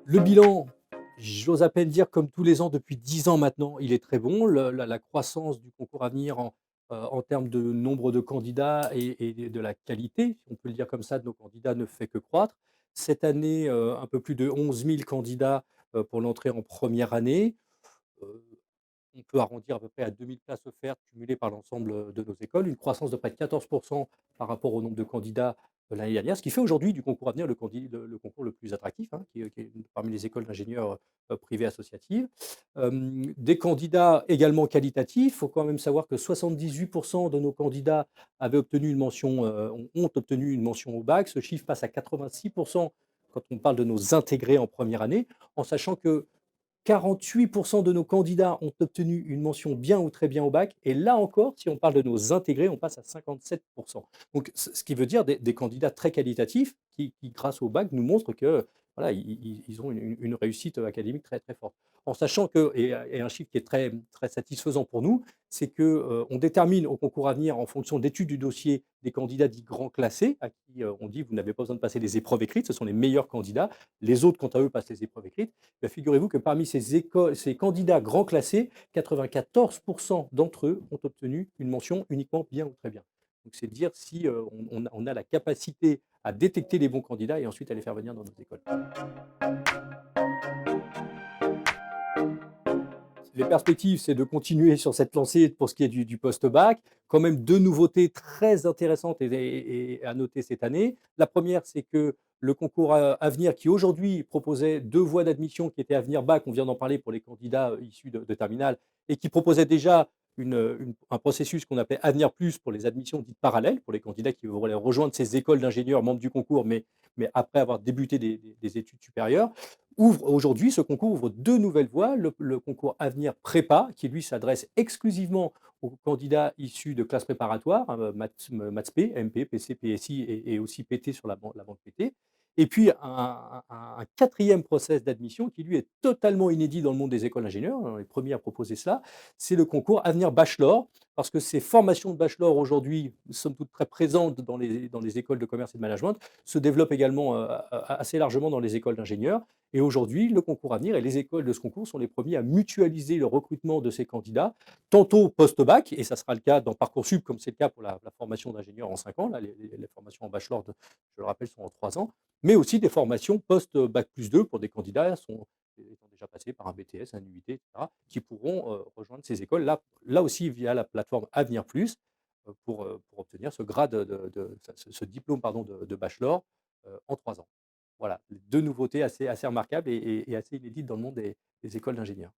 Le bilan, j'ose à peine dire comme tous les ans depuis 10 ans maintenant, il est très bon. La croissance du concours à venir en termes de nombre de candidats et de la qualité, si on peut le dire comme ça, de nos candidats ne fait que croître. Cette année, un peu plus de 11 000 candidats, pour l'entrée en première année. Heu, on peut arrondir à peu près à 2 000 places offertes cumulées par l'ensemble, de nos écoles, une croissance de près de 14 par rapport au nombre de candidats de l'année dernière. Ce qui fait aujourd'hui du concours Avenir le concours le plus attractif, hein, qui est parmi les écoles d'ingénieurs, privées associatives. Des candidats également qualitatifs. Il faut quand même savoir que 78 de nos candidats avaient obtenu une mention, ont obtenu une mention au bac. Ce chiffre passe à 86 quand on parle de nos intégrés en première année, en sachant que 48 de nos candidats ont obtenu une mention bien ou très bien au bac et là encore, si on parle de nos intégrés, on passe à 57. Donc ce qui veut dire des candidats très qualitatifs qui, grâce au bac, nous montrent que, voilà, ils ont une réussite académique très, très forte. En sachant que et un chiffre qui est très, très satisfaisant pour nous, c'est que, on détermine au concours à venir en fonction d'études du dossier des candidats dits grands classés à qui, on dit: «Vous n'avez pas besoin de passer les épreuves écrites, ce sont les meilleurs candidats». Les autres, quant à eux, passent les épreuves écrites. Bah, figurez-vous que parmi ces candidats grands classés, 94 d'entre eux ont obtenu une mention uniquement bien ou très bien. Donc c'est dire si, on a la capacité à détecter les bons candidats et ensuite à les faire venir dans nos écoles. Les perspectives, c'est de continuer sur cette lancée pour ce qui est du post-bac. Quand même 2 nouveautés très intéressantes et à noter cette année. La première, c'est que le concours Avenir qui aujourd'hui proposait 2 voies d'admission qui étaient Avenir Bac, on vient d'en parler pour les candidats, issus de terminale et qui proposait déjà un processus qu'on appelait Avenir Plus pour les admissions dites parallèles, pour les candidats qui voudraient rejoindre ces écoles d'ingénieurs membres du concours, mais après avoir débuté des études supérieures. Aujourd'hui, ce concours ouvre 2 nouvelles voies. Le concours Avenir Prépa, qui lui s'adresse exclusivement aux candidats issus de classes préparatoires, hein, maths P, MP, PC, PSI et aussi PT sur la banque PT. Et puis un 4e process d'admission qui lui est totalement inédit dans le monde des écoles d'ingénieurs, hein, les premiers à proposer cela, c'est le concours Avenir Bachelor. Parce que ces formations de bachelor aujourd'hui, somme toute très présentes dans les écoles de commerce et de management, se développent également assez largement dans les écoles d'ingénieurs. Et aujourd'hui, le concours Avenir et les écoles de ce concours sont les premiers à mutualiser le recrutement de ces candidats, tantôt post-bac, et ça sera le cas dans Parcoursup, comme c'est le cas pour la formation d'ingénieur en 5 ans. Là, les formations en bachelor, je le rappelle, sont en 3 ans, mais aussi des formations post-bac plus 2 pour des candidats étant déjà passés par un BTS, un UIT, etc., qui pourront rejoindre ces écoles, là aussi via la plateforme Avenir Plus, pour obtenir ce grade, ce diplôme pardon, de bachelor en 3 ans. Voilà, 2 nouveautés assez remarquables et assez inédites dans le monde des écoles d'ingénieurs.